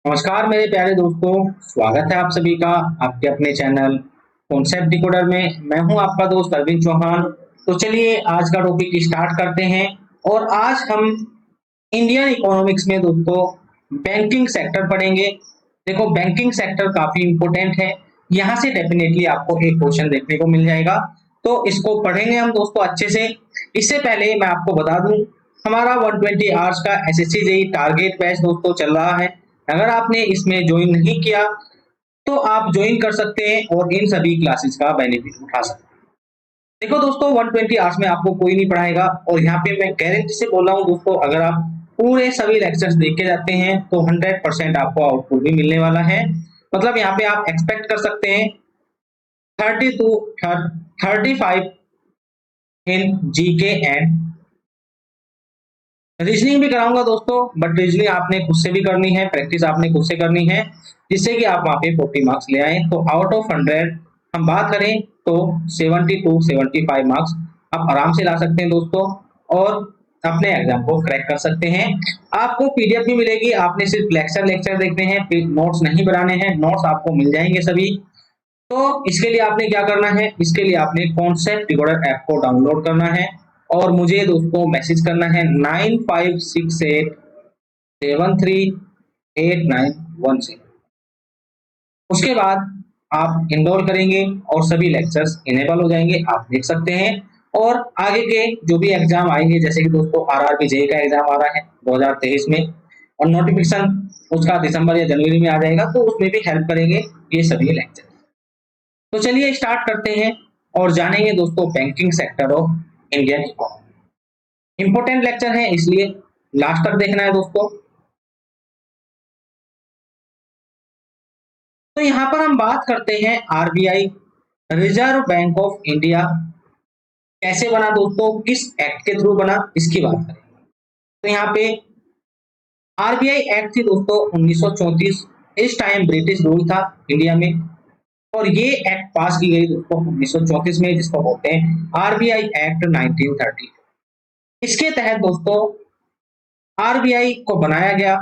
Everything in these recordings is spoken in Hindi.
नमस्कार मेरे प्यारे दोस्तों। स्वागत है आप सभी का आपके अपने चैनल कॉन्सेप्ट डिकोडर में। मैं हूं आपका दोस्त अरविंद चौहान। तो चलिए आज का टॉपिक स्टार्ट करते हैं। और आज हम इंडियन इकोनॉमिक्स में दोस्तों बैंकिंग सेक्टर पढ़ेंगे। देखो बैंकिंग सेक्टर काफी इंपॉर्टेंट है। यहाँ से डेफिनेटली आपको एक क्वेश्चन देखने को मिल जाएगा। तो इसको पढ़ेंगे हम दोस्तों अच्छे से। इससे पहले मैं आपको बता दूं, हमारा 120 आवर्स का एसएससी जेईई टारगेट बैच दोस्तों चल रहा है। अगर आपने इसमें ज्वाइन नहीं किया तो आप ज्वाइन कर सकते हैं और इन सभी क्लासेस का बेनिफिट उठा सकते हैं। देखो दोस्तों 120 आवर्स में आपको कोई नहीं पढ़ाएगा। और यहाँ पे मैं गारंटी से बोल रहा हूँ दोस्तों, अगर आप पूरे सभी लेक्चर्स देख के जाते हैं तो 100% आपको आउटपुट भी मिलने वाला है। मतलब यहाँ पे आप एक्सपेक्ट कर सकते हैं 32 35 इन जीके एंड रीजनिंग भी कराऊंगा दोस्तों। बट रीजनिंग आपने खुद से भी करनी है, प्रैक्टिस आपने खुद से करनी है, जिससे कि आप वहां पे 40 मार्क्स ले आए। तो आउट ऑफ 100 हम बात करें तो 70 टू 75 मार्क्स आप आराम से ला सकते हैं दोस्तों। और अपने एग्जाम को क्रैक कर सकते हैं। आपको पीडीएफ भी मिलेगी। आपने सिर्फ लेक्चर लेक्चर देखने हैं, नोट्स नहीं बनाने हैं। नोट्स आपको मिल जाएंगे सभी। तो इसके लिए आपने क्या करना है, इसके लिए आपने कॉन्सेप्ट डिकोडर ऐप को डाउनलोड करना है और मुझे दोस्तों मैसेज करना है 9568738910। उसके बाद आप इनरोल करेंगे और सभी लेक्चर्स इनेबल हो जाएंगे, आप देख सकते हैं। और आगे के जो भी एग्जाम आएंगे, जैसे कि दोस्तों आरआरबी जेई का एग्जाम आ रहा है 2023 में, और नोटिफिकेशन उसका दिसंबर या जनवरी में आ जाएगा, तो उसमें भी हेल्प करेंगे ये सभी लेक्चर। तो चलिए स्टार्ट करते हैं और जानेंगे दोस्तों banking sector of Indian economy. Important lecture है इसलिए लास्ट तक देखना है दोस्तों। तो यहां पर हम बात करते हैं RBI, reserve Bank of India कैसे बना दोस्तों, किस एक्ट के थ्रू बना, इसकी बात करेंगे। तो यहाँ पे आरबीआई एक्ट थी दोस्तों 1934। इस टाइम ब्रिटिश रूल था इंडिया में और ये एक्ट पास की गई दोस्तों 1934 में, जिसको बोलते हैं आरबीआई एक्ट 1930। इसके तहत दोस्तों आरबीआई को बनाया गया।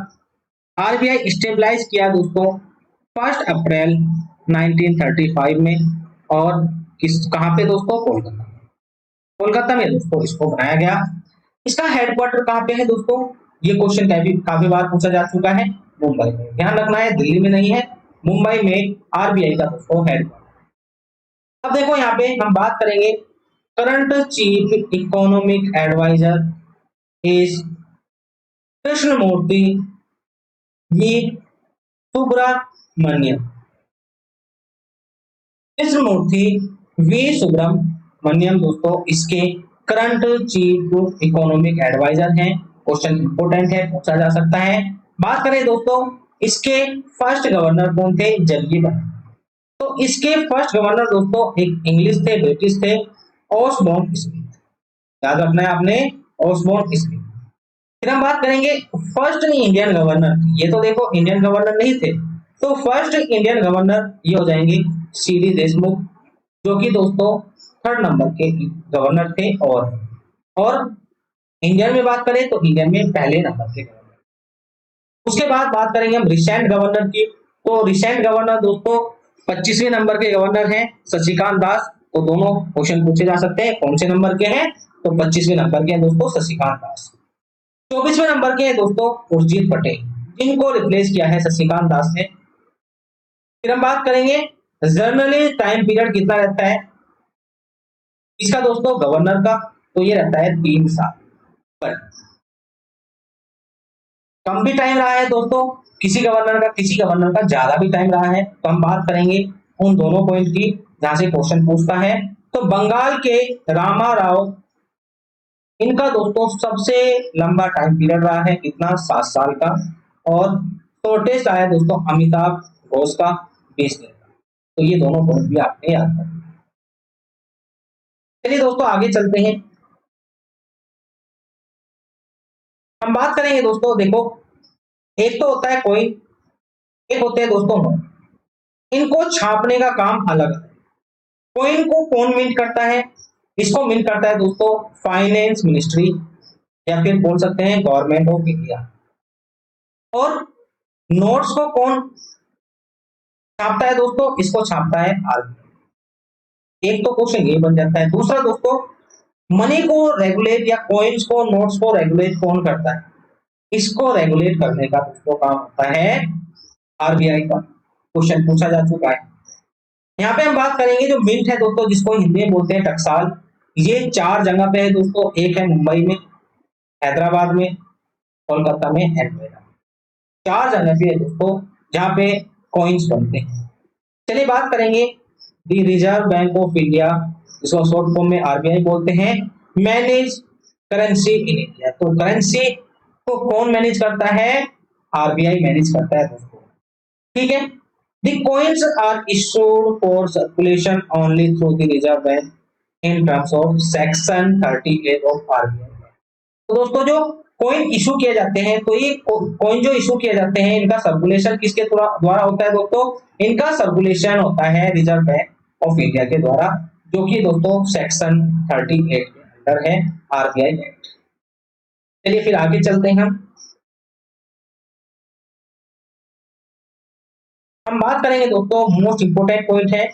आरबीआई स्टेबलाइज किया दोस्तों 1 अप्रैल 1935 में। और किस कहां पे दोस्तों, कोलकाता। कोलकाता में दोस्तों इसको बनाया गया। इसका हेडक्वार्टर कहां पे है दोस्तों, ये क्वेश्चन काफी बार पूछा जा चुका है। मुंबई में, ध्यान रखना है दिल्ली में नहीं है, मुंबई में आरबीआई का दोस्तों हेडक्वार्टर। अब देखो यहाँ पे हम बात करेंगे, current chief economic adviser is Krishnamurthy V Subramanian. Krishnamurthy V Subramanian दोस्तों इसके करंट चीफ इकोनॉमिक एडवाइजर हैं। क्वेश्चन इंपोर्टेंट है, पूछा जा सकता है। बात करें दोस्तों इसके फर्स्ट गवर्नर कौन थे, जगजीवन। तो इसके फर्स्ट गवर्नर दोस्तों एक इंग्लिश थे, ब्रिटिश थे, ऑसबॉर्न स्मिथ। याद रखना है आपने, ऑसबॉर्न स्मिथ। फिर हम बात करेंगे फर्स्ट इंडियन गवर्नर। ये तो देखो इंडियन गवर्नर नहीं थे, तो फर्स्ट इंडियन गवर्नर ये हो जाएंगे सीडी देशमुख, जो कि दोस्तों 3rd नंबर के गवर्नर थे। और इंडियन में बात करें तो इंडियन में पहले नंबर के गवर्नर। उसके बाद बात करेंगे हम रिसेंट गवर्नर की। तो रिसेंट गवर्नर दोस्तों 25वें नंबर के गवर्नर हैं शशिकांत दास। तो दोनों क्वेश्चन पूछे जा सकते हैं, कौन से नंबर के हैं, तो 25वें नंबर के हैं दोस्तों शशिकांत दास। 24वें नंबर के हैं दोस्तों उर्जित पटेल, जिनको रिप्लेस किया है शशिकांत दास ने। फिर हम बात करेंगे जनरली टाइम पीरियड कितना रहता है इसका दोस्तों गवर्नर का, तो ये रहता है 3 साल। पर कम भी टाइम रहा है दोस्तों किसी गवर्नर का ज्यादा भी टाइम रहा है। तो हम बात करेंगे उन दोनों पॉइंट की जहां से क्वेश्चन पूछता है। तो बंगाल के रामा राव, इनका दोस्तों सबसे लंबा टाइम पीरियड रहा है, कितना, 7 साल का। और शॉर्टेस्ट आया दोस्तों अमिताभ घोष का 20 दिन का। तो ये दोनों पॉइंट भी आपने याद रखना। चलिए दोस्तों आगे चलते हैं। हम बात करेंगे दोस्तों, देखो एक तो होता है कोइन, एक होते हैं दोस्तों नोट। इनको छापने का काम अलग है। कोइन को कौन मिंट करता है, इसको मिंट करता है दोस्तों फाइनेंस मिनिस्ट्री, या फिर बोल सकते हैं गवर्नमेंट ऑफ इंडिया। और नोट्स को कौन छापता है दोस्तों? इसको छापता है आरबीआई। एक तो क्वेश्चन ये बन जाता है। दूसरा दोस्तों, मनी को रेगुलेट या कॉइन्स को, नोट्स को रेगुलेट कौन करता है? इसको रेगुलेट करने का दोस्तों काम होता है आरबीआई का। क्वेश्चन पूछा जा चुका है। यहाँ पे हम बात करेंगे जो मिंट है दोस्तों, जिसको हिंदी में बोलते हैं टकसाल। ये 4 जगह पे है दोस्तों। एक है मुंबई में, हैदराबाद में, कोलकाता में एंड नोएडा। 4 जगह पे है दोस्तों जहाँ पे कॉइन्स बनते हैं। चलिए बात करेंगे दी रिजर्व बैंक ऑफ इंडिया, जिसको शॉर्ट फॉर्म में आरबीआई बोलते हैं, मैनेज करेंसी इन इंडिया। तो करेंसी को कौन मैनेज करता है? आरबीआई मैनेज करता है दोस्तों। ठीक है। The coins are issued for circulation only through the Reserve Bank in terms of Section 38 of RBI। तो दोस्तों जो कॉइन इशू किए जाते हैं, तो ये कॉइन जो इशू किए जाते हैं, इनका सर्कुलेशन किसके द्वारा होता है दोस्तों? इनका सर्कुलेशन होता है रिजर्व बैंक ऑफ इंडिया के द्वारा, जो कि दोस्तों सेक्शन 38 के अंडर है आरबीआई एक्ट। चलिए फिर आगे चलते हैं। हम बात करेंगे दोस्तों, मोस्ट इंपोर्टेंट पॉइंट है।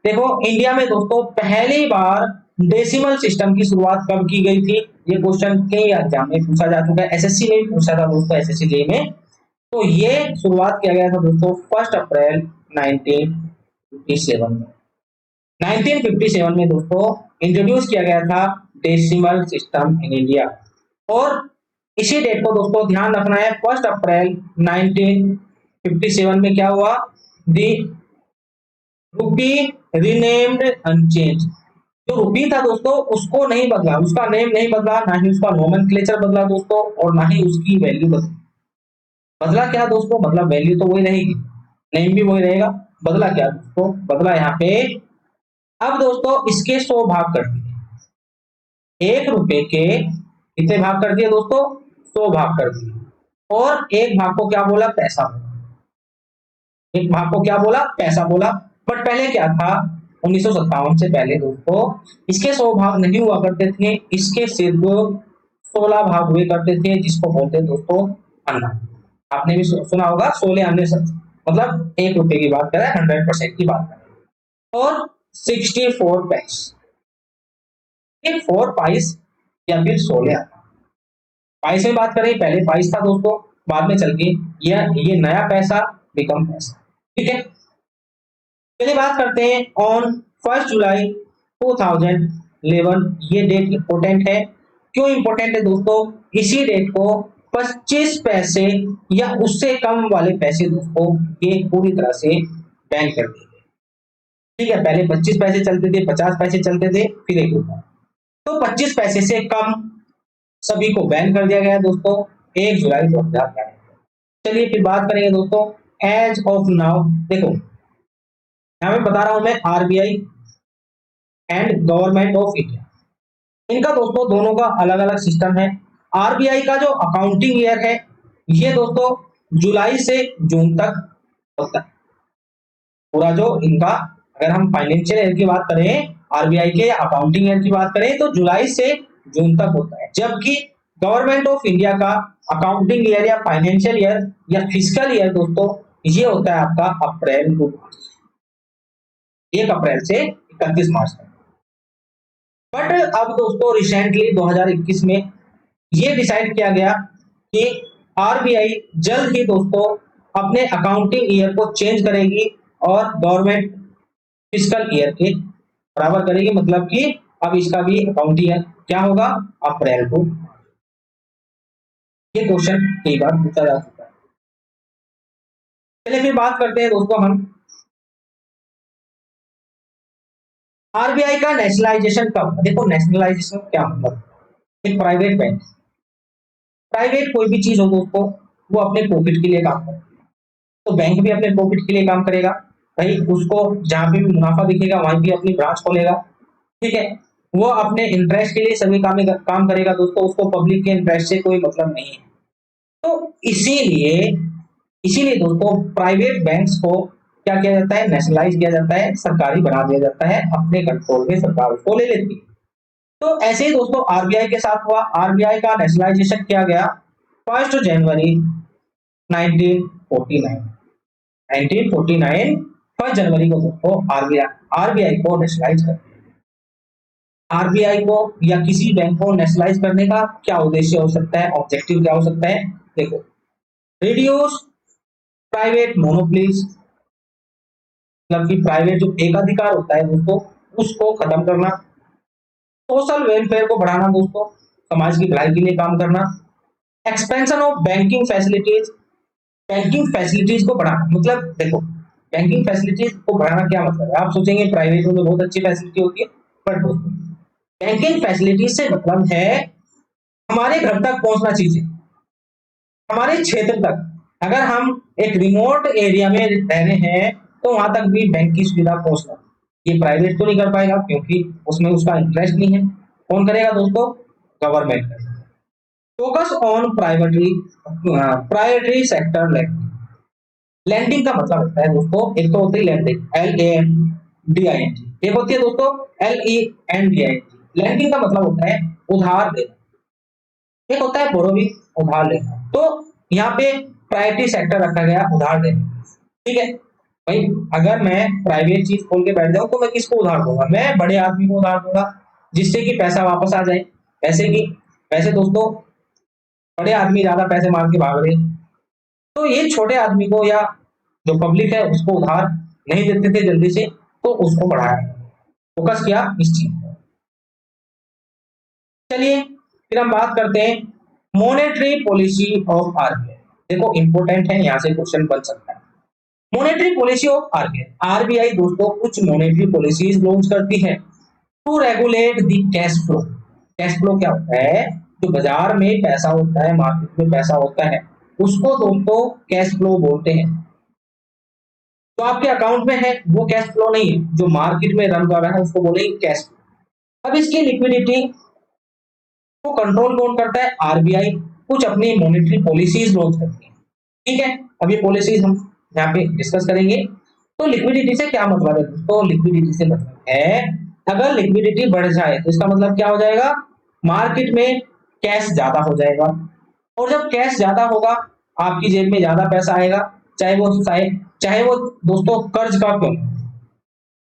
देखो इंडिया में दोस्तों पहली बार डेसिमल सिस्टम की शुरुआत कब की गई थी? ये क्वेश्चन कई एग्जाम में पूछा जा चुका है, एसएससी में भी पूछा था दोस्तों, एसएससी जे में। तो ये शुरुआत किया गया था दोस्तों 1 अप्रैल 1957 में। 1957 में दोस्तों इंट्रोड्यूस किया गया था डेसिमल सिस्टम इन इंडिया। और इसी डेट को दोस्तों ध्यान रखना है, 1 अप्रैल 1957 में क्या हुआ? दी रूपी रीनेम्ड अनचेंज। जो रूपी था दोस्तों उसको नहीं बदला, उसका नेम नहीं बदला, ना ही उसका नोमेनक्लेचर बदला दोस्तों, और ना ही उसकी वैल्यू बदली। बदला क्या दोस्तों? मतलब वैल्यू तो वही रहेगी, नेम भी वही रहेगा। बदला क्या दोस्तों? बदला यहाँ पे अब दोस्तों इसके 100 भाग कर दिए। 1 रुपए के कितने भाग कर दिए दोस्तों? 100 भाग कर दिए। और एक भाग को क्या बोला? पैसा बोला। एक भाग को क्या बोला? पैसा बोला। बट पहले क्या था? 1957 से पहले दोस्तों इसके 100 भाग नहीं हुआ करते थे, इसके सिर्फ 16 भाग हुए करते थे, जिसको बोलते दोस्तों अन्ना। आपने भी सुना होगा 16 अन्य, मतलब 1 रुपए की बात करें, 100% की बात करें। और 64 पैसे, 4 पाइस या फिर 16 पाइस में बात करें, पहले पाइस था दोस्तों, बाद में चल के ये नया पैसा बिकम पैसा। ठीक है। चलिए बात करते हैं ऑन 1 जुलाई 2011। ये डेट इंपोर्टेंट है। क्यों इंपोर्टेंट है दोस्तों? इसी डेट को 25 पैसे या उससे कम वाले पैसे दोस्तों ये पूरी तरह से बैन कर दिए। ठीक है। पहले 25 पैसे चलते थे, 50 पैसे चलते थे, फिर 1 रुपया। तो 25 पैसे से कम सभी को बैन कर दिया गया दोस्तों 1 जुलाई 2011। चलिए फिर बात करेंगे दोस्तों एज ऑफ नाउ। देखो यहाँ पे बता रहा हूं मैं RBI and government of India, इनका दोस्तों दोनों का अलग अलग सिस्टम है। आरबीआई का जो अकाउंटिंग ईयर है ये दोस्तों जुलाई से जून तक होता है। पूरा जो इनका, अगर हम फाइनेंशियल ईयर की बात करें, आरबीआई के अकाउंटिंग ईयर की बात करें, तो जुलाई से जून तक होता है। जबकि गवर्नमेंट ऑफ इंडिया का अकाउंटिंग ईयर या फाइनेंशियल ईयर या फिजिकल ईयर दोस्तों ये होता है आपका अप्रैल टू मार्च, 1 अप्रैल से 31 मार्च तक। बट अब दोस्तों रिसेंटली 2021 में ये डिसाइड किया गया कि आरबीआई जल्द ही दोस्तों अपने अकाउंटिंग ईयर को चेंज करेगी और गवर्नमेंट फिजिकल ईयर के बराबर करेगी। मतलब कि अब इसका भी अकाउंटिंग ईयर क्या होगा? अप्रैल टू। ये क्वेश्चन कई बार पूछा जा चुका है। चलिए फिर बात करते हैं दोस्तों हम आरबीआई का नेशनलाइजेशन कब। देखो नेशनलाइजेशन क्या मतलब? एक प्राइवेट बैंक, प्राइवेट कोई भी चीज हो दोस्तों वो अपने प्रॉफिट के लिए काम करता है, तो बैंक भी अपने प्रॉफिट के लिए काम करेगा भाई। उसको जहां पे भी मुनाफा दिखेगा वहीं भी अपनी ब्रांच खोलेगा। ठीक है। वो अपने इंटरेस्ट के लिए सभी काम करेगा दोस्तों, उसको पब्लिक के इंटरेस्ट से कोई मतलब नहीं है। तो इसीलिए दोस्तों प्राइवेट बैंक्स को क्या किया जाता है? नेशनलाइज किया जाता है, सरकारी बना दिया जाता है, अपने कंट्रोल में सरकार उसको ले लेती है। तो ऐसे ही दोस्तों आरबीआई के साथ हुआ। आरबीआई का नेशनलाइजेशन किया गया 1 जनवरी 1949 1 जनवरी को दोस्तों आरबीआई आरबीआई को नेशनलाइज कर। आरबीआई को या किसी बैंक को नेशनलाइज करने का क्या उद्देश्य हो सकता है, ऑब्जेक्टिव क्या हो सकता है? देखो, रिड्यूस प्राइवेट मोनोपोलीज, मतलब कि प्राइवेट जो एकाधिकार होता है दोस्तों उसको खत्म करना। सोशल वेलफेयर को बढ़ाना दोस्तों, समाज की भलाई के लिए काम करना। Expansion of banking facilities, banking facilities को बढ़ाना। मतलब देखो, बैंकिंग फैसिलिटीज को बढ़ाना क्या मतलब है? आप सोचेंगे प्राइवेट में बहुत अच्छी फैसिलिटी होती है, पर दोस्तों बैंकिंग फैसिलिटीज से मतलब है हमारे घर तक पहुंचना चीजें, हमारे क्षेत्र तक। अगर हम एक रिमोट एरिया में रह रहे हैं तो वहां तक भी बैंक की सुविधा पहुंचना, ये प्राइवेट तो नहीं कर पाएगा क्योंकि उसमें उसका इंटरेस्ट नहीं है। कौन करेगा दोस्तों? गवर्नमेंट करेगा। Focus on private private sector lending. Lending का मतलब होता है दोस्तों, एक तो होती है लैंडिंग LANDING, एक होती है दोस्तों LENDING। लैंडिंग का मतलब होता है उधार देना, एक होता है बोरोविंग उधार लेना। तो यहाँ पे प्रायोरिटी सेक्टर रखा गया उधार देना। ठीक है भाई, अगर मैं प्राइवेट चीज खोल के बैठ जाऊं तो मैं किसको उधार दूंगा? मैं बड़े आदमी को उधार दूंगा जिससे कि पैसा वापस आ जाए। पैसे की वैसे दोस्तों बड़े आदमी ज्यादा पैसे मार के भाग रहे, तो ये छोटे आदमी को या जो पब्लिक है उसको उधार नहीं देते थे जल्दी से, तो उसको बढ़ाया, फोकस किया इस चीज पर। चलिए फिर हम बात करते हैं मॉनेटरी पॉलिसी ऑफ आरबीआई। देखो इंपोर्टेंट है, यहाँ से क्वेश्चन बन सकता है। Monetary policy of RBI, RBI दोस्तों कुछ मॉनेटरी पॉलिसीज लॉन्च करती है to regulate the cash flow. Cash flow क्या होता है? जो बाजार में पैसा होता है, मार्केट में पैसा होता है, उसको दोस्तों कैश फ्लो बोलते हैं। तो आपके अकाउंट में है वो कैश फ्लो नहीं है, जो मार्केट में रन कर रहा है उसको बोलेंगे कैश फ्लो। अब इसकी लिक्विडिटी को कंट्रोल कौन करता है? आरबीआई कुछ अपनी मॉनेटरी पॉलिसीज लॉन्च करती है। ठीक है, अभी पॉलिसीज हम यहाँ पे डिस्कस करेंगे। तो लिक्विडिटी से क्या मतलब है दोस्तों? लिक्विडिटी से मतलब है अगर लिक्विडिटी बढ़ जाए तो इसका मतलब क्या हो जाएगा? मार्केट में कैश ज्यादा हो जाएगा, और जब कैश ज्यादा होगा आपकी जेब में ज्यादा पैसा आएगा, चाहे वो दोस्तों कर्ज का क्यों।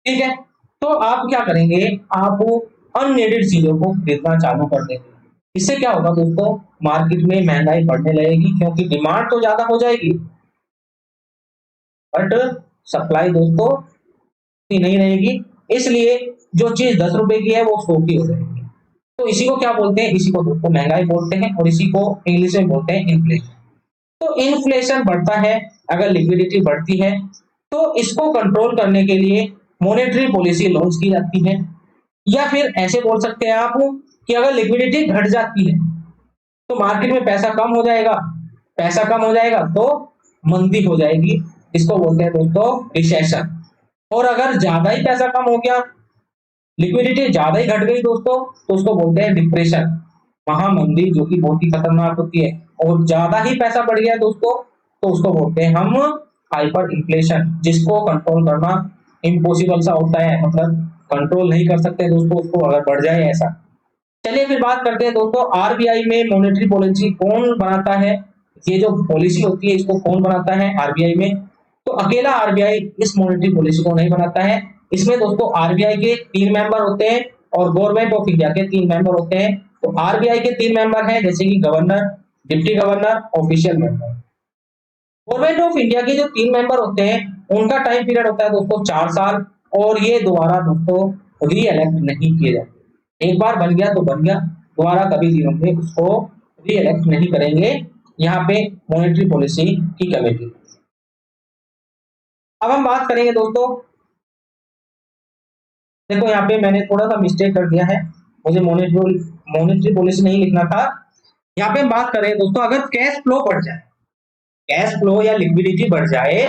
ठीक है, तो आप क्या करेंगे? आप अननीडेड चीजों को खरीदना चालू कर देंगे। इससे क्या होगा दोस्तों? मार्केट में महंगाई बढ़ने लगेगी क्योंकि डिमांड तो ज्यादा हो जाएगी बट सप्लाई दोस्तों की नहीं रहेगी। इसलिए जो चीज 10 रुपए की है वो 100 की हो जाएगी। तो इसी को क्या बोलते हैं? इसी को दोस्तों महंगाई बोलते हैं, और इसी को इंग्लिश में बोलते हैं इन्फ्लेशन। तो इन्फ्लेशन बढ़ता है अगर लिक्विडिटी बढ़ती है, तो इसको कंट्रोल करने के लिए मॉनेटरी पॉलिसी लॉन्च की जाती है। या फिर ऐसे बोल सकते हैं आप कि अगर लिक्विडिटी घट जाती है तो मार्केट में पैसा कम हो जाएगा, पैसा कम हो जाएगा तो मंदी हो जाएगी, इसको बोलते हैं दोस्तों रिसेशन। और अगर ज्यादा ही पैसा कम हो गया, लिक्विडिटी ज्यादा ही घट गई दोस्तों, तो उसको बोलते हैं डिप्रेशन, महामंदी, जो कि बहुत ही खतरनाक होती है। और ज्यादा ही पैसा बढ़ गया दोस्तों तो उसको बोलते हैं हम हाइपर इन्फ्लेशन, जिसको कंट्रोल करना इम्पॉसिबल सा होता है, मतलब कंट्रोल नहीं कर सकते दोस्तों उसको अगर बढ़ जाए ऐसा। चलिए फिर बात करते हैं दोस्तों आरबीआई में मॉनेटरी पॉलिसी कौन बनाता है। ये जो पॉलिसी होती है इसको कौन बनाता है आरबीआई में? तो अकेला आरबीआई इस मॉनेटरी पॉलिसी को नहीं बनाता है। इसमें दोस्तों आरबीआई के 3 मेंबर होते हैं और गवर्नमेंट ऑफ इंडिया के 3 मेंबर होते हैं। तो आरबीआई के 3 मेंबर हैं जैसे कि governor, deputy governor, official member. Government of India के जो 3 मेंबर होते हैं उनका टाइम पीरियड होता है दोस्तों 4 साल, और ये दोबारा दोस्तों री इलेक्ट नहीं किए जाते। एक बार बन गया तो बन गया, दोबारा कभी जीवन में उसको री इलेक्ट नहीं करेंगे। यहाँ पे मॉनेटरी पॉलिसी की कमेटी। अब हम बात करेंगे दोस्तों, देखो यहाँ पे मैंने थोड़ा सा मिस्टेक कर दिया है, मुझे मॉनेटरी मॉनेटरी पॉलिसी नहीं लिखना था। यहाँ पे हम बात करें दोस्तों अगर कैश फ्लो बढ़ जाए, कैश फ्लो या लिक्विडिटी बढ़ जाए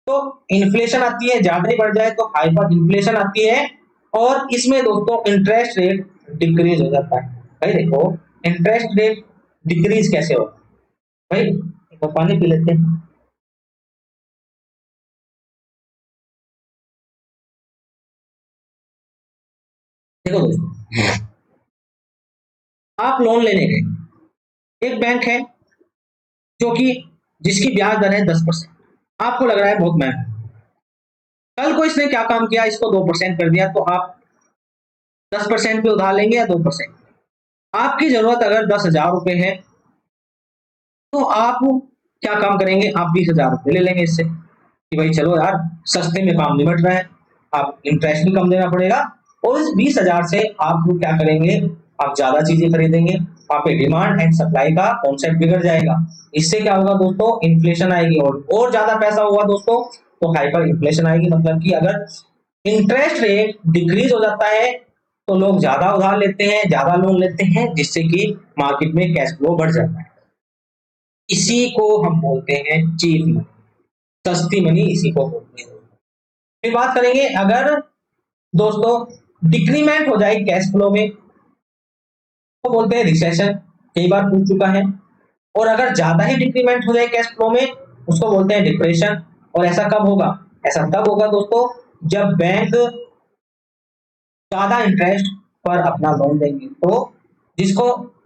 तो इन्फ्लेशन आती है, ज्यादा ही बढ़ जाए तो हाइपर इन्फ्लेशन आती है, और इसमें दोस्तों इंटरेस्ट रेट डिक्रीज हो जाता है। भाई देखो इंटरेस्ट रेट डिक्रीज कैसे होगा? भाई तो पानी पी लेते हैं। देखो दोस्तों, आप लोन लेने गए, एक बैंक है जो कि जिसकी ब्याज दर है 10%। आपको लग रहा है बहुत महंगा, कल को इसने क्या काम किया, इसको 2% कर दिया, तो आप 10% पे उधार लेंगे या 2%? आपकी जरूरत अगर 10,000 रुपए है तो आप क्या काम करेंगे, आप 20,000 रुपये ले लेंगे इससे कि भाई चलो यार सस्ते में काम निपट रहा है, आप इंटरेस्ट भी कम देना पड़ेगा, और इस 20,000 से आप क्या करेंगे, आप ज्यादा चीजें खरीदेंगे, आपके डिमांड एंड सप्लाई का कॉन्सेप्ट बिगड़ जाएगा। इससे क्या होगा दोस्तों, इन्फ्लेशन आएगी, और ज्यादा पैसा होगा दोस्तों तो हाइपर इन्फ्लेशन आएगी। मतलब कि अगर इंटरेस्ट रेट डिक्रीज हो जाता है तो लोग ज्यादा उधार लेते हैं, ज्यादा लोन लेते हैं, जिससे कि मार्केट में कैश फ्लो बढ़ जाता है। इसी को हम बोलते हैं चीप मनी, सस्ती मनी इसी को बोलते हैं। फिर बात करेंगे अगर दोस्तों डिक्रीमेंट हो जाए कैश फ्लो में तो बोलते हैं रिसेशन, कई बार पूछ चुका है। और अगर ज्यादा ही डिक्रीमेंट हो जाए कैश फ्लो में उसको बोलते हैं डिप्रेशन। और ऐसा कब होगा, ऐसा तब होगा दोस्तों जब बैंक ज्यादा इंटरेस्ट पर अपना लोन देंगे, तो जिसको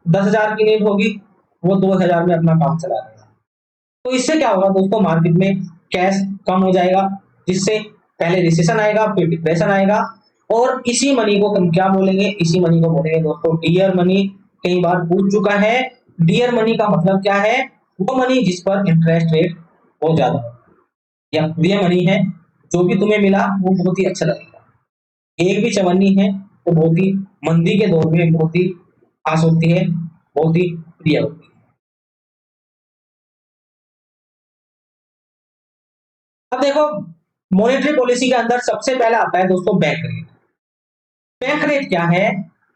10,000 की नीड होगी वो 2,000 में अपना काम चला लेगा। तो इससे क्या होगा दोस्तों, मार्केट में कैश कम हो जाएगा, जिससे पहले रिसेशन आएगा फिर डिप्रेशन आएगा। और इसी मनी को हम क्या बोलेंगे, इसी मनी को बोलेंगे दोस्तों डियर मनी। कई बार पूछ चुका है, डियर मनी का मतलब क्या है, वो मनी जिस पर इंटरेस्ट रेट बहुत ज्यादा हो, या प्रिय मनी है, जो भी तुम्हें मिला वो बहुत ही अच्छा लगेगा। एक भी चवन्नी है तो बहुत ही मंदी के दौर में बहुत ही खास होती है, बहुत ही प्रिय होती है। अब देखो मॉनेटरी पॉलिसी के अंदर सबसे पहले आता है दोस्तों बैंक रेट। बैंक रेट क्या है,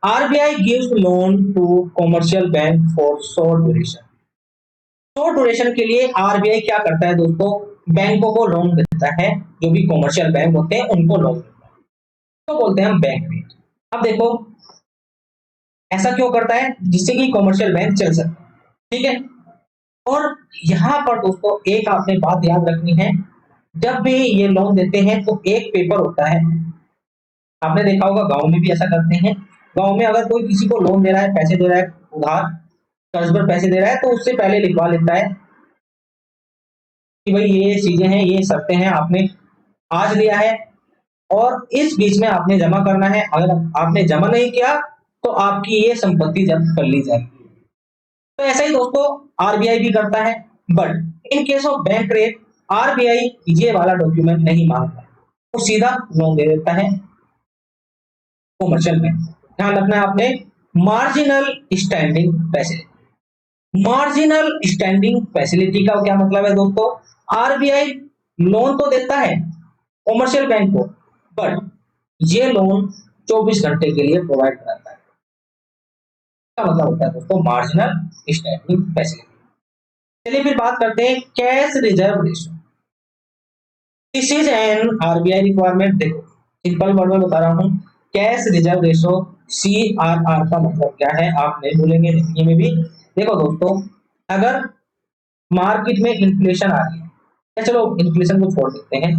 RBI gives loan to commercial bank for short duration. Short duration के लिए आरबीआई क्या करता है दोस्तों, बैंकों को लोन देता है, जो भी कॉमर्शियल बैंक होते हैं उनको लोन देता है, तो बोलते हैं हम बैंक रेट। अब देखो ऐसा क्यों करता है, जिससे कि कॉमर्शियल बैंक चल सके, ठीक है। और यहाँ पर दोस्तों एक आपने बात याद रखनी है, जब भी ये लोन देते हैं तो एक पेपर होता है, आपने देखा होगा गांव में भी ऐसा करते हैं। गांव में अगर कोई किसी को लोन दे रहा है, पैसे दे रहा है, उधार कर्ज पर पैसे दे रहा है, तो उससे पहले लिखवा लेता है कि भाई ये चीजें हैं, ये शर्तें हैं, आपने आज लिया है और इस बीच में आपने जमा करना है, अगर आपने जमा नहीं किया तो आपकी ये संपत्ति जब्त कर ली जाएगी। तो ऐसा ही दोस्तों आरबीआई भी करता है, but in case of bank rate RBI ये वाला डॉक्यूमेंट नहीं मांगता, वो सीधा लोन दे देता है कॉमर्शियल बैंक। ध्यान रखना है आपने, marginal standing facility. Marginal standing facility का क्या मतलब है दोस्तों, आरबीआई लोन तो देता है कॉमर्शियल बैंक को, बट ये लोन 24 घंटे के लिए प्रोवाइड कराता है। का मतलब होता है दोस्तों मार्जिनल स्टैंडिंग फैसिलिटी। चलिए फिर बात करते हैं cash reserve ratio. This is an RBI requirement. देखो सिंपल वर्ड में बता रहा हूं, कैश रिजर्व रेशो CRR का मतलब क्या है, आप नहीं भूलेंगे हिंदी में भी। देखो दोस्तों अगर मार्केट में इन्फ्लेशन आ रही है, या चलो इन्फ्लेशन को छोड़ देते हैं,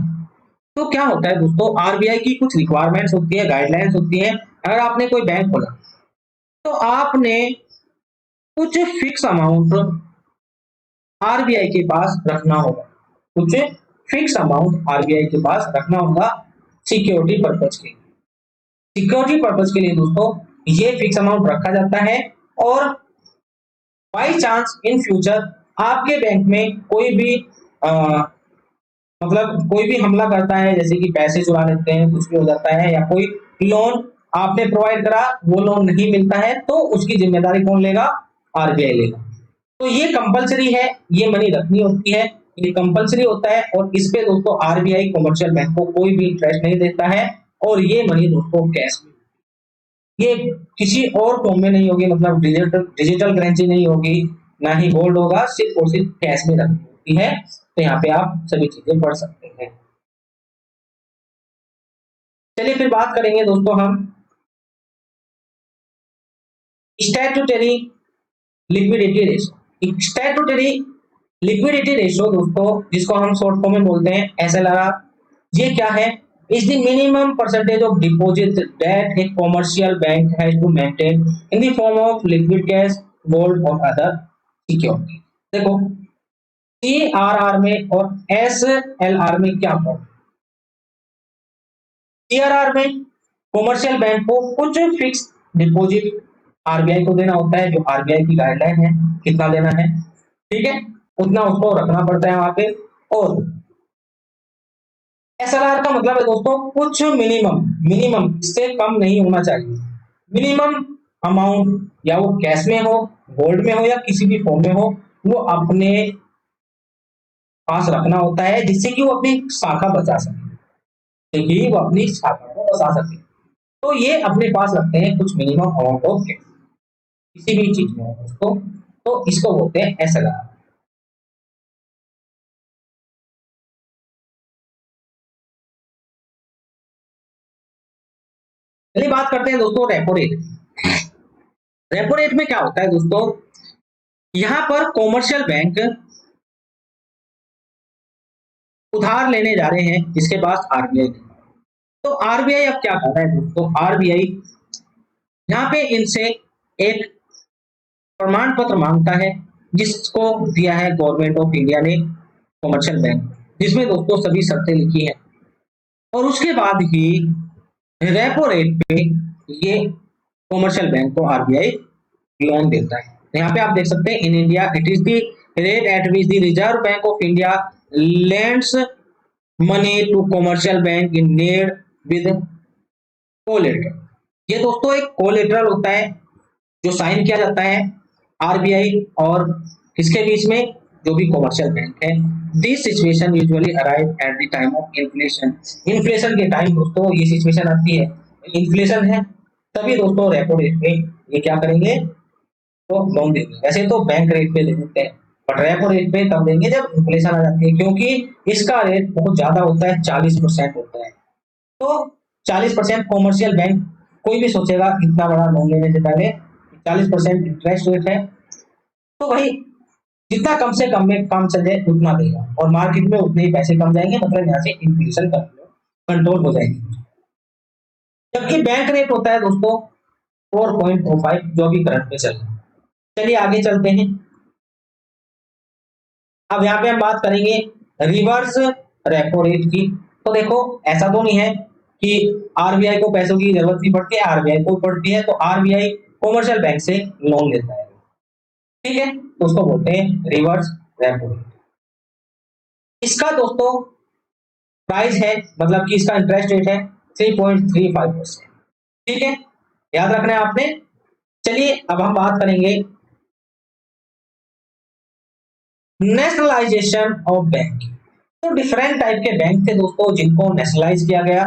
तो क्या होता है दोस्तों, आरबीआई की कुछ रिक्वायरमेंट्स होती है, गाइडलाइंस होती है। अगर आपने कोई बैंक खोला तो आपने कुछ फिक्स अमाउंट आरबीआई के पास रखना होगा, कुछ फिक्स अमाउंट आरबीआई के पास रखना होगा सिक्योरिटी पर्पज के लिए। सिक्योरिटी पर्पज के लिए दोस्तों ये फिक्स अमाउंट रखा जाता है, और बाई चांस इन फ्यूचर आपके बैंक में कोई भी मतलब कोई भी हमला करता है, जैसे कि पैसे चुरा लेते हैं, कुछ भी हो जाता है, या कोई लोन आपने प्रोवाइड करा वो लोन नहीं मिलता है, तो उसकी जिम्मेदारी कौन लेगा, आरबीआई लेगा। तो ये कंपलसरी है, ये मनी रखनी होती है, ये कंपलसरी होता है, और इस पे दोस्तों आरबीआई कमर्शियल बैंक को कोई भी इंटरेस्ट नहीं देता है। और ये मनी दोस्तों कैश में, ये किसी और फॉर्म में नहीं होगी, मतलब डिजिटल करेंसी नहीं होगी, ना ही गोल्ड होगा, सिर्फ और सिर्फ कैश में रखनी होती है। तो यहाँ पे आप सभी चीजें पढ़ सकते हैं। चलिए फिर बात करेंगे दोस्तों हम statutory liquidity ratio. Statutory liquidity ratio दोस्तों, जिसको हम शॉर्ट फॉर्म में बोलते हैं एसएलआर, ये क्या है, is the minimum percentage of deposit that a commercial bank has to maintain in the form of liquid cash, gold और अदर सिक्योरिटी। देखो सीआरआर में और एसएलआर में क्या फर्क? सीआरआर में कॉमर्शियल बैंक को कुछ फिक्स डिपॉजिट आरबीआई को देना होता है, जो आरबीआई की गाइडलाइन है कितना देना है, ठीक है, उतना उसको रखना पड़ता है वहां पे। और एसएलआर का मतलब है दोस्तों कुछ मिनिमम, इससे कम नहीं होना चाहिए। मिनिमम अमाउंट या वो कैश में हो, गोल्ड में हो या किसी भी फॉर्म में हो, वो अपने पास रखना होता है जिससे कि वो अपनी शाखा बचा सके, क्योंकि वो अपनी शाखा को बचा सके। तो ये अपने पास रखते हैं कुछ मिनिमम अमाउंट ऑफ कैश, किसी भी चीज में हो दोस्तों, तो इसको बोलते हैं एसएलआर। चलिए बात करते हैं दोस्तों रेपो रेट। रेपो रेट में क्या होता है दोस्तों, यहां पर कॉमर्शियल बैंक उधार लेने जा रहे हैं जिसके पास आरबीआई, तो आरबीआई अब क्या कर रहा है दोस्तों, आरबीआई यहाँ पे इनसे एक प्रमाण पत्र मांगता है जिसको दिया है गवर्नमेंट ऑफ इंडिया ने कॉमर्शियल बैंक, जिसमें दोस्तों सभी शर्तें लिखी है, और उसके बाद ही रेपो रेट पे ये कॉमर्शियल बैंक को आरबीआई लोन देता है। यहाँ पे आप देख सकते हैं in India it is the rate at which the Reserve Bank of India lends money to commercial bank in need with collateral. ये दोस्तों एक कोलेटरल होता है जो साइन किया जाता है आरबीआई और किसके बीच में, जो भी कॉमर्शियल बैंक है। This situation usually arrive at the time of inflation. Inflation के टाइम दोस्तों ये सिचुएशन आती है, इन्फ्लेशन है तभी दोस्तों रेपो रेट पे ये क्या करेंगे, तो लोन देंगे। वैसे तो बैंक रेट पे ले देते हैं, बट रेपो रेट पे कब देंगे, जब इन्फ्लेशन आ जाती है, क्योंकि इसका रेट बहुत ज्यादा होता है, 40% होता है। तो 40% कॉमर्शियल बैंक, कोई भी सोचेगा इतना बड़ा लोन लेने से पहले 40% इंटरेस्ट रेट है, तो भाई जितना कम से कम में काम चल जाए उतना देगा, और मार्केट में उतने ही पैसे कम जाएंगे, मतलब यहाँ से इन्फ्लेशन कंट्रोल हो जाएगी। जबकि बैंक रेट होता है दोस्तों 4.25, जो भी करंट में चल रहा है। चलिए आगे चलते हैं। अब यहाँ पे हम बात करेंगे रिवर्स रेपो रेट की। तो देखो ऐसा तो नहीं है कि आरबीआई को पैसों की जरूरत नहीं पड़ती है, आरबीआई को पड़ती है, तो आरबीआई कॉमर्शियल बैंक से लोन लेता है, ठीक है, तो उसको बोलते हैं रिवर्स रेपो रेट। इसका दोस्तों प्राइस है, मतलब कि इसका इंटरेस्ट रेट है 3.35%, ठीक है, याद रखना है आपने। चलिए अब हम बात करेंगे नेशनलाइजेशन ऑफ बैंक। तो डिफरेंट टाइप के बैंक थे दोस्तों जिनको नेशनलाइज किया गया,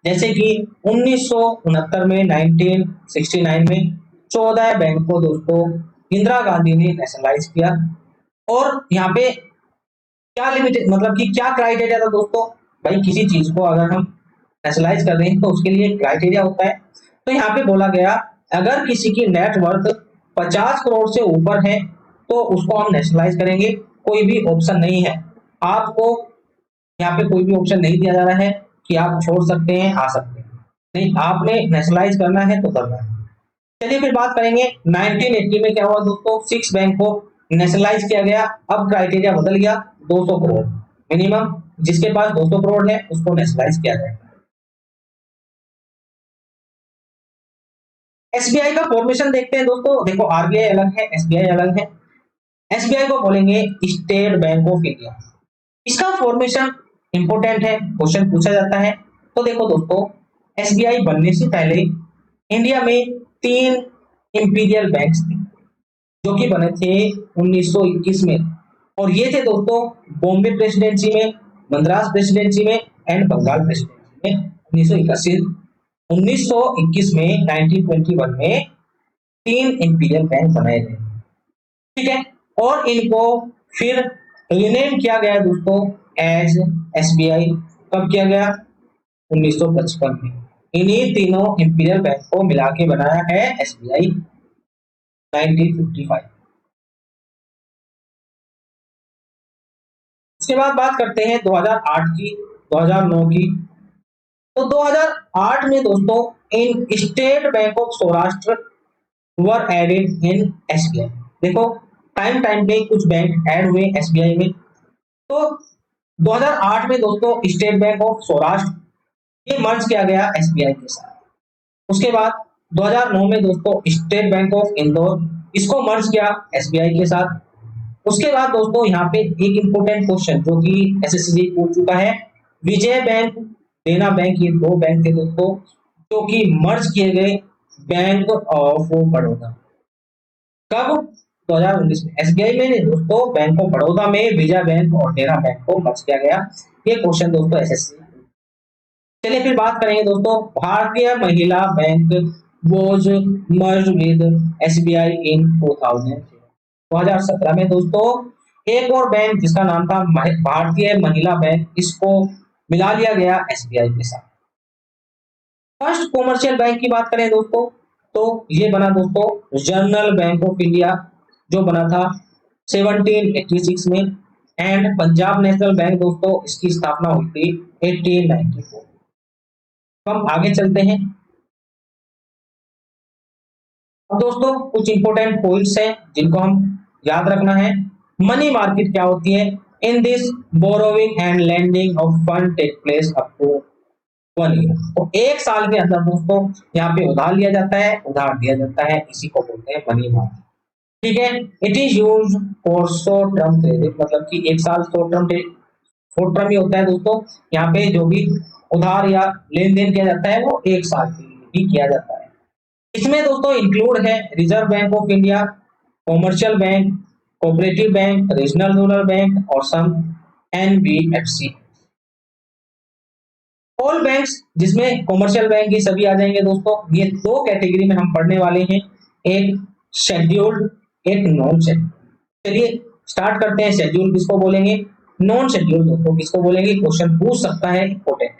जैसे कि 1969 में, 1969 में 14 बैंक को दोस्तों इंदिरा गांधी ने नेशनलाइज किया। और यहाँ पे क्या लिमिटेड, मतलब कि क्या क्राइटेरिया था दोस्तों, भाई किसी चीज को अगर हम नेशनलाइज कर रहे हैं तो उसके लिए क्राइटेरिया होता है। तो यहाँ पे बोला गया अगर किसी की नेटवर्थ 50 करोड़ से ऊपर है तो उसको हम नेशनलाइज करेंगे। कोई भी ऑप्शन नहीं है आपको, यहाँ पे कोई भी ऑप्शन नहीं दिया जा रहा है कि आप छोड़ सकते हैं, आ सकते हैं, नहीं, आपने नेशनलाइज करना है तो करना है। चलिए फिर बात करेंगे 1980 में क्या हुआ दोस्तों, 6 बैंक को नेशनलाइज किया गया। अब क्राइटेरिया बदल गया, 200 करोड़ मिनिमम, जिसके पास 200 करोड़ है उसको नेशनलाइज किया जाएगा। एसबीआई का फॉर्मेशन देखते हैं दोस्तों, देखो आरबीआई अलग है, एसबीआई अलग है। एसबीआई को बोलेंगे स्टेट बैंक ऑफ इंडिया। इसका फॉर्मेशन इंपोर्टेंट है, क्वेश्चन पूछा जाता है। तो देखो दोस्तों एसबीआई बनने से पहले इंडिया में 3 इंपीरियल बैंक्स थे जो कि बने थे 1921 में, और ये थे दोस्तों बॉम्बे प्रेसिडेंसी में, मद्रास प्रेसिडेंसी में एंड बंगाल प्रेसिडेंसी में। 1921 में 1921 में 3 इंपीरियल बैंक बनाए गए, ठीक है, और इनको फिर रीनेम किया गया दोस्तों एज एसबीआई। कब किया गया, 1955 में। इन्हीं तीनों इंपीरियल बैंक को मिला के बनाया है एसबीआई 1955। उसके बाद बात करते हैं 2008 की, 2009 की। तो 2008 में दोस्तों in State Bank of Saurashtra were added in SBI. देखो टाइम टाइम पे कुछ बैंक ऐड हुए एसबीआई में, तो 2008 में दोस्तों स्टेट बैंक ऑफ सौराष्ट्र ये मर्ज किया गया एसबीआई के साथ। उसके बाद 2009 में दोस्तों स्टेट बैंक ऑफ इंदौर इसको मर्ज किया एसबीआई के साथ। उसके बाद दोस्तों यहाँ पे एक इंपॉर्टेंट क्वेश्चन जो कि एसएससी पूछ चुका है, विजय बैंक, देना बैंक, ये दो बैंक थे दोस्तों जो कि मर्ज किए गए बैंक ऑफ बड़ौदा। कब? 2019 में। एसबीआई में दोस्तों बैंक ऑफ बड़ौदा में विजय बैंक और देना बैंक को मर्ज किया गया। ये क्वेश्चन दोस्तों एसएससी। चलिए फिर बात करेंगे दोस्तों, भारतीय महिला bank was merge with SBI in 2017 में दोस्तों एक और बैंक जिसका नाम था भारतीय महिला बैंक, इसको मिला लिया गया एसबीआई के साथ। फर्स्ट कॉमर्शियल बैंक की बात करें दोस्तों तो ये बना दोस्तों जनरल बैंक ऑफ इंडिया, जो बना था 1786 में। एंड पंजाब नेशनल बैंक दोस्तों इसकी स्थापना हुई थी 1894। हम आगे चलते हैं। अब दोस्तों कुछ इंपॉर्टेंट पॉइंट्स हैं जिनको हम याद रखना है। मनी मार्केट क्या होती है? In this borrowing and lending of fund take place up to 1 year. तो एक साल के अंदर दोस्तों यहाँ पे उधार लिया जाता है, उधार दिया जाता है, इसी को बोलते हैं मनी मार्केट। ठीक है, it is use for short term credit, मतलब कि एक साल शॉर्ट टर्म ही होता है दोस्तों। यहाँ पे जो भी उधार या लेन देन किया जाता है वो एक साल के लिए भी किया जाता है। इसमें दोस्तों इंक्लूड है reserve Bank of India, commercial bank, cooperative bank, regional rural bank और सम एनबीएफसी। ऑल बैंक्स, जिसमें कॉमर्शियल बैंक ये सभी आ जाएंगे दोस्तों। ये दो कैटेगरी में हम पढ़ने वाले हैं, एक शेड्यूल्ड, एक नॉन शेड्यूल्ड। चलिए स्टार्ट करते हैं। शेड्यूल किसको बोलेंगे? नॉन शेड्यूल्ड दोस्तों किसको बोलेंगे? क्वेश्चन पूछ सकता है, इंपॉर्टेंट।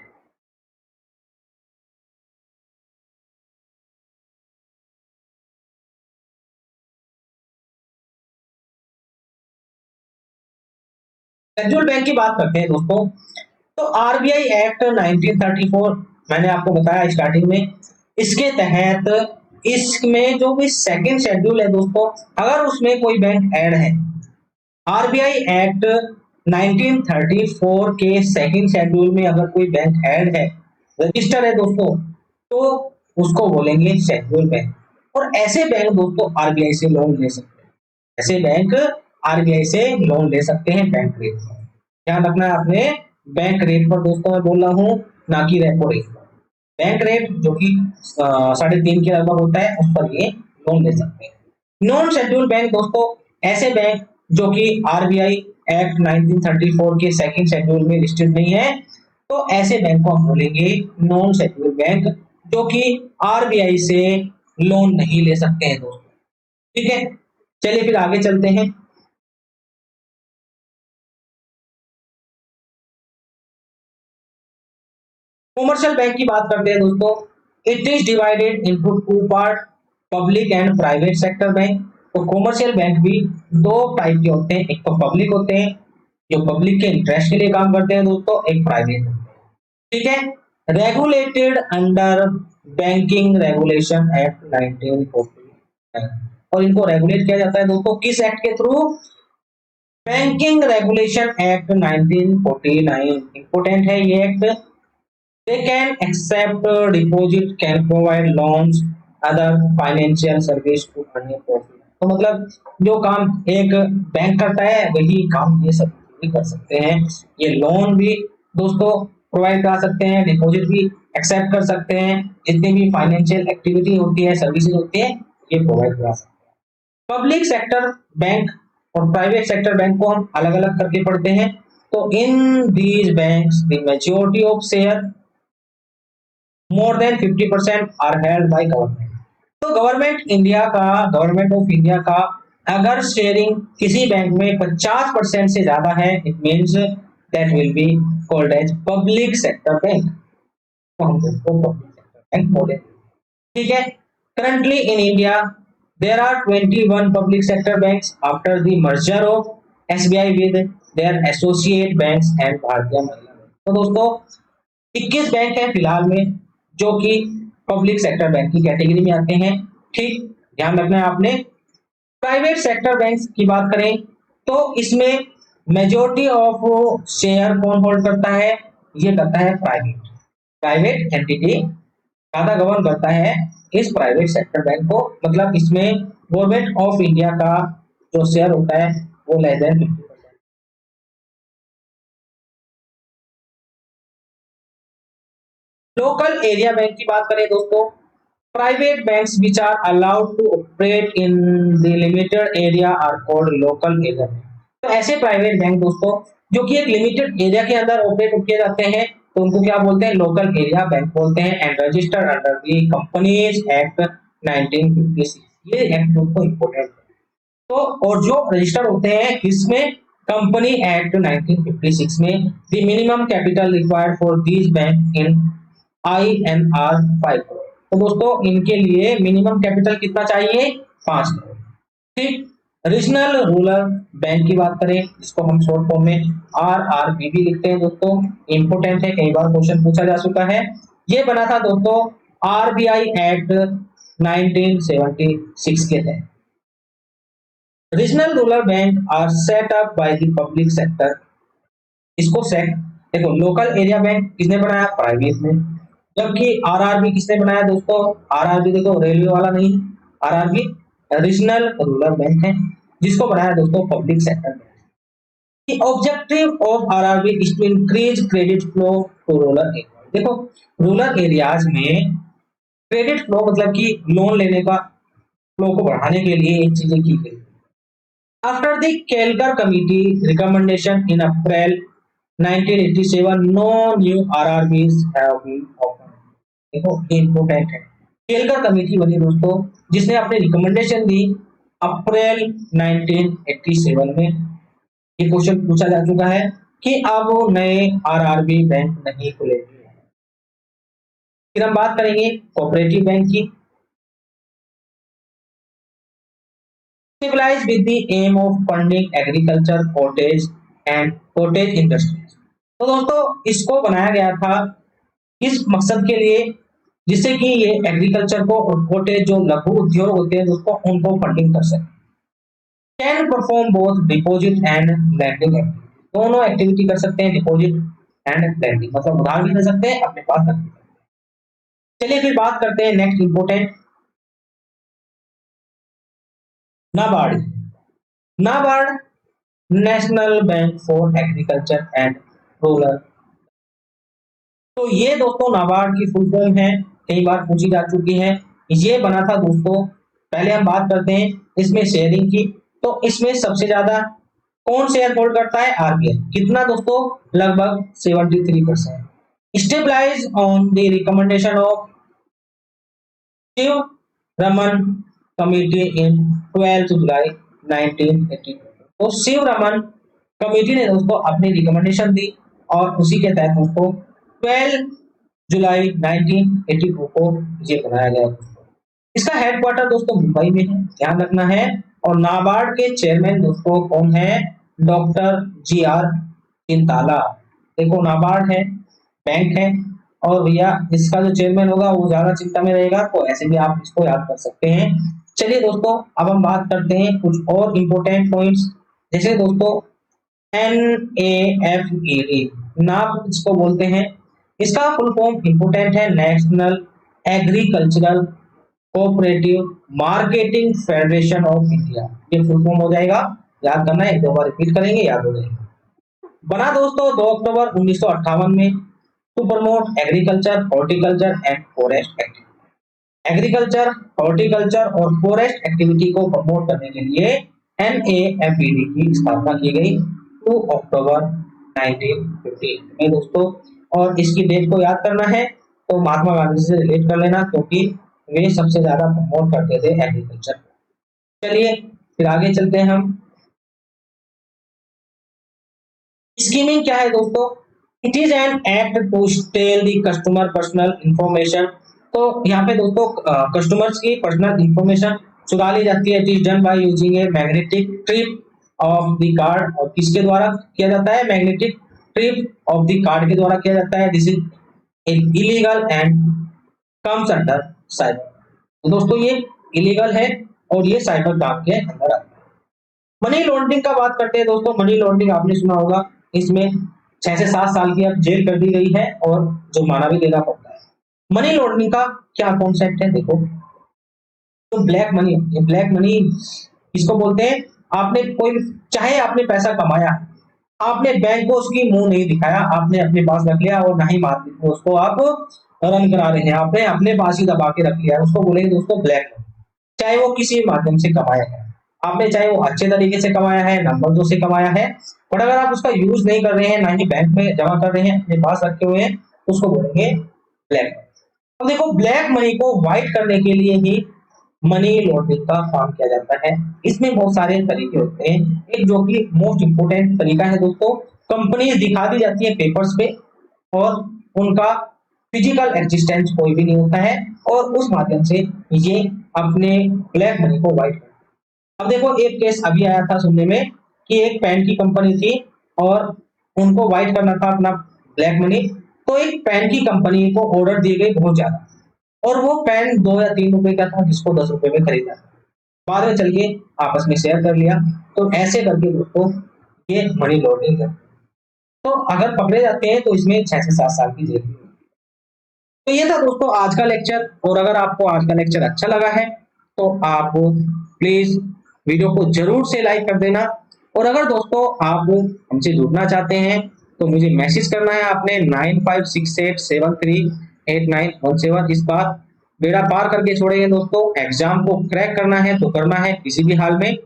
शेड्यूल्ड बैंक की बात करते हैं दोस्तों। तो आरबीआई एक्ट 1934 मैंने आपको बताया स्टार्टिंग में, इसके तहत इसमें जो भी सेकंड शेड्यूल है दोस्तों, अगर उसमें कोई बैंक ऐड है, आरबीआई एक्ट 1934 के सेकंड शेड्यूल में अगर कोई बैंक ऐड है, रजिस्टर है दोस्तों, तो उसको बोलेंगे शेड्यूल बैंक। और ऐसे बैंक दोस्तों आरबीआई से लोन ले सकते हैं, ऐसे बैंक आरबीआई से लोन ले सकते हैं बैंक रेट पर। ध्यान रखना है आपने, बैंक रेट पर दोस्तों मैं बोल रहा हूँ, ना कि रेपो रेट पर। बैंक रेट जो कि 3.5 के लगभग होता है, उस पर ये लोन ले सकते हैं। नॉन शेड्यूल बैंक दोस्तों ऐसे बैंक जो कि आरबीआई एक्ट 1934 के सेकंड शेड्यूल में लिस्टेड नहीं है, तो ऐसे बैंक को हम बोलेंगे नॉन शेड्यूल बैंक, जो कि आरबीआई से लोन नहीं ले सकते हैं दोस्तों। ठीक है, चलिए फिर आगे चलते हैं। कॉमर्शियल बैंक की बात करते हैं दोस्तों। It is divided into two part, public and private sector bank. तो कॉमर्शियल बैंक भी दो टाइप के होते हैं, एक तो पब्लिक होते हैं जो पब्लिक के इंटरेस्ट के लिए काम करते हैं दोस्तों, एक प्राइवेट होते हैं। ठीक है, regulated under banking regulation act 1949, और इनको रेगुलेट किया जाता है दोस्तों किस एक्ट के through? Banking regulation act 1949। Important है ये act. They can accept deposit, can provide loans, other financial service to earn a profit। तो मतलब जो काम एक बैंक करता है वही काम ये सब भी कर सकते हैं। ये लोन भी दोस्तों प्रोवाइड करा सकते हैं, डिपॉजिट भी एक्सेप्ट कर सकते हैं, जितनी भी फाइनेंशियल एक्टिविटी होती है, सर्विसेज होती है, ये प्रोवाइड करा सकते हैं। पब्लिक सेक्टर बैंक और प्राइवेट सेक्टर बैंक को हम अलग अलग करके पढ़ते हैं। तो in these banks the majority of share more than 50% are held by government। तो गवर्नमेंट ऑफ इंडिया का अगर शेयरिंग किसी बैंक में 50% से ज्यादा है, it means that will be called as public sector bank. तो हम उसको पब्लिक सेक्टर बैंक बोले। ठीक है, currently in India there are 21 public sector banks after the merger of SBI with their associate banks and Bharatiya महिला बैंक। तो दोस्तों 21 बैंक है फिलहाल में जो कि पब्लिक सेक्टर बैंक की कैटेगरी में आते हैं। ठीक, ध्यान रखना है आपने। प्राइवेट सेक्टर बैंक की बात करें तो इसमें मेजोरिटी ऑफ शेयर कौन होल्ड करता है? ये करता है प्राइवेट प्राइवेट एंटिटी, ज्यादा गवर्न करता है इस प्राइवेट सेक्टर बैंक को, मतलब इसमें गवर्नमेंट ऑफ इंडिया का जो शेयर होता है वो less than 50%। Local area bank की बात करें दोस्तों, private banks which are allowed to operate in the limited area are called local area bank. तो ऐसे प्राइवेट बैंक दोस्तों जो कि एक लिमिटेड एरिया के अंदर ऑपरेट किए जाते हैं तो उनको क्या बोलते हैं? लोकल एरिया बैंक बोलते हैं, and registered under the companies act 1956। ये एक्ट दोस्तों इंपॉर्टेंट है। तो और जो रजिस्टर होते हैं इसमें कंपनी एक्ट 1956 में the minimum capital required for these bank in INR 5 crore. तो दोस्तों इनके लिए मिनिमम कैपिटल कितना चाहिए? 5 करोड़। ठीक। रीजनल रूरल बैंक की बात करें, इसको हम शॉर्ट फॉर्म में RRBB लिखते हैं दोस्तों, इंपोर्टेंट है, कई बार क्वेश्चन पूछा जा चुका है। ये बना था दोस्तों RBI एक्ट 1976 के तहत। Regional rural bank are set up by the public sector. इसको सेट, देखो लोकल एरिया बैंक किसने बनाया? प्राइवेट ने। जबकि RRB किसने बनाया दोस्तों? RRB देखो रेलवे वाला नहीं, RRB रीजनल रूरल बैंक है जिसको बनाया दोस्तों पब्लिक सेक्टर ने। The objective of RRB is to increase credit flow to rural areas। देखो रूरल एरियाज में क्रेडिट फ्लो मतलब कि लोन लेने का फ्लो को बढ़ाने के लिए एक चीजें की गई। After the Kelkar Committee recommendation in April 1987, no new RRBs have been opened। देखो ये इम्पोर्टेंट है, केलकर कमेटी बनी दोस्तों जिसने अपनी रिकमेंडेशन दी अप्रैल 1987 में। ये क्वेश्चन पूछा जा चुका है कि अब नए RRB बैंक नहीं खुलेंगे। फिर हम बात करेंगे कोऑपरेटिव बैंक की। Civilized with the aim of funding agriculture, cottage industries। तो दोस्तों इसको बनाया गया था इस मकसद के लिए जिससे कि ये एग्रीकल्चर को और कॉटेज जो लघु उद्योग होते हैं दोस्तों उनको फंडिंग कर सके। Can perform both deposit and lending activity. दोनों एक्टिविटी कर सकते हैं, डिपॉजिट एंड लैंडिंग, मतलब उधार भी दे सकते हैं, अपने पास रख सकते हैं। चलिए फिर बात करते हैं next important, NABARD. NABARD national bank for agriculture and rural. तो ये दोस्तों नाबार्ड की फुल फॉर्म है, कई बार पूछी जा चुकी है। ये बना था दोस्तों, पहले हम बात करते हैं इसमें शेयरिंग की। तो इसमें सबसे ज्यादा कौन शेयर होल्ड करता है? RBI। कितना दोस्तों? लगभग 73%। Stabilise on the recommendation of Shiv Raman committee in 12 July 1982। तो शिव रमन कमेटी ने दोस्तों अपनी रिकमेंडेशन दी और उसी के तहत दोस्तों 12 जुलाई 1982 को ये बनाया गया। इसका हेडक्वार्टर दोस्तों मुंबई में है, ध्यान रखना है। और नाबार्ड के चेयरमैन दोस्तों कौन है? Doctor GR Chintala. देखो नाबार्ड है, बैंक है, और भैया इसका जो चेयरमैन होगा वो ज्यादा चिंता में रहेगा, तो ऐसे भी आप इसको याद कर सकते हैं। चलिए दोस्तों अब हम बात करते हैं कुछ और इंपोर्टेंट पॉइंट्स, जैसे दोस्तों NAFED, नाब इसको बोलते हैं। इसका फुल फॉर्म इंपोर्टेंट है, national agricultural cooperative marketing federation of India. ये फुल फॉर्म हो जाएगा, याद करना है, एक दो बार रिपीट करेंगे याद हो जाएगा। बना दोस्तों 2 अक्टूबर 1958 में to promote agriculture, horticulture and forest activity. Agriculture, horticulture और फॉरेस्ट एक्टिविटी को प्रमोट करने के लिए NAFED की स्थापना की गई 2 अक्टूबर 1958 में दोस्तों। और इसकी डेट को याद करना है तो महात्मा गांधी से रिलेट कर लेना, क्योंकि वे सबसे ज्यादा प्रमोट करते थे एग्रीकल्चर। चलिए फिर आगे चलते हैं हम। स्कीमिंग क्या है दोस्तों? It is an act to steal the customer personal information. तो यहाँ पे दोस्तों कस्टमर्स की पर्सनल इंफॉर्मेशन चुरा ली जाती है। It is done by using a magnetic strip of the card. और किसके द्वारा किया जाता है? Magnetic strip of the card के द्वारा किया जाता है। This is illegal and comes under cyber. तो दोस्तों ये इलीगल है और ये साइबर क्राइम के अंदर आता है। मनी लॉन्ड्रिंग का बात करते हैं दोस्तों। मनी लॉन्ड्रिंग आपने सुना होगा, इसमें 6 से 7 साल की अब जेल कर दी गई है और जुर्माना भी देना पड़ता है। मनी लॉन्ड्रिंग का क्या कॉन्सेप्ट है देखो, तो ब्लैक मनी, ब्लैक मनी इसको बोलते हैं, आपने कोई, चाहे आपने पैसा कमाया, आपने बैंक को उसकी मुंह नहीं दिखाया, आपने अपने पास रख लिया और ना ही मार्केट में उसको आप रन करा रहे हैं, आपने अपने पास ही दबा के रख लिया, उसको बोलेंगे दोस्तों ब्लैक मनी। चाहे वो किसी भी माध्यम से कमाया है आपने, चाहे वो अच्छे तरीके से कमाया है, नंबर 2 से कमाया है, बट अगर आप उसका यूज नहीं कर रहे हैं, ना ही बैंक में जमा कर रहे हैं, अपने पास रखे हुए हैं, उसको बोलेंगे ब्लैक मनी। अब देखो, ब्लैक मनी को व्हाइट करने के लिए ही मनी लॉन्ड्रिंग का काम किया जाता है। इसमें बहुत सारे तरीके होते हैं। एक जो कि मोस्ट इंपोर्टेंट तरीका है दोस्तों, कंपनी दिखा दी जाती है पेपर्स पे और उनका फिजिकल एग्जिस्टेंस कोई भी नहीं होता है, और उस माध्यम से ये अपने ब्लैक मनी को व्हाइट करते हैं। अब देखो, एक केस अभी आया था सुनने में कि एक पेन की कंपनी थी और उनको व्हाइट करना था अपना ब्लैक मनी, तो एक पेन की कंपनी को ऑर्डर दिए गए बहुत ज्यादा, और वो पेन 2 या 3 रुपए का था जिसको 10 रुपए में खरीदा था, बाद में चल के आपस में शेयर कर लिया। तो ऐसे करके दोस्तों ये मनी लॉन्ड्रिंग है। तो अगर पकड़े जाते हैं तो इसमें 6 से 7 साल की जेल भी होती है। तो ये था दोस्तों आज का लेक्चर, और अगर आपको आज का लेक्चर अच्छा लगा है तो आप प्लीज वीडियो को जरूर से लाइक कर देना, और अगर दोस्तों आप हमसे जुड़ना चाहते हैं तो मुझे मैसेज करना है आपने 9568738917। इस बार बेड़ा पार करके छोड़ेंगे दोस्तों, एग्जाम को क्रैक करना है तो करना है किसी भी हाल में।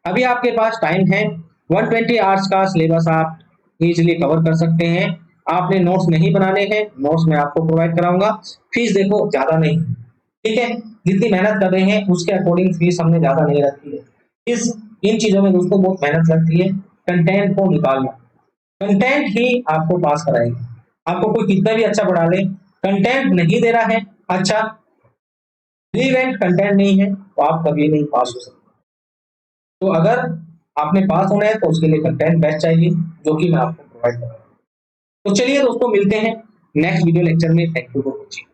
अभी आपके पास टाइम है, 120 आवर्स का सिलेबस आप इजीली कवर कर सकते हैं। आपने नोट्स नहीं बनाने हैं, नोट्स मैं आपको प्रोवाइड कराऊंगा। फीस देखो ज्यादा नहीं, ठीक है, जितनी मेहनत कर रहे हैं उसके अकॉर्डिंग फीस हमने ज्यादा नहीं रखी है। इस इन चीजों में दोस्तों बहुत मेहनत लगती है, कंटेंट को निकालना, कंटेंट ही आपको पास कराएगी। आपको कोई कितना भी अच्छा पढ़ा ले, कंटेंट नहीं दे रहा है, अच्छा रिलेवेंट कंटेंट नहीं है, तो आप कभी नहीं पास हो सकते। तो अगर आपने पास होना है तो उसके लिए कंटेंट बेस्ट चाहिए, जो कि मैं आपको प्रोवाइड करूंगा। तो चलिए दोस्तों, मिलते हैं नेक्स्ट वीडियो लेक्चर में। Thank you for watching.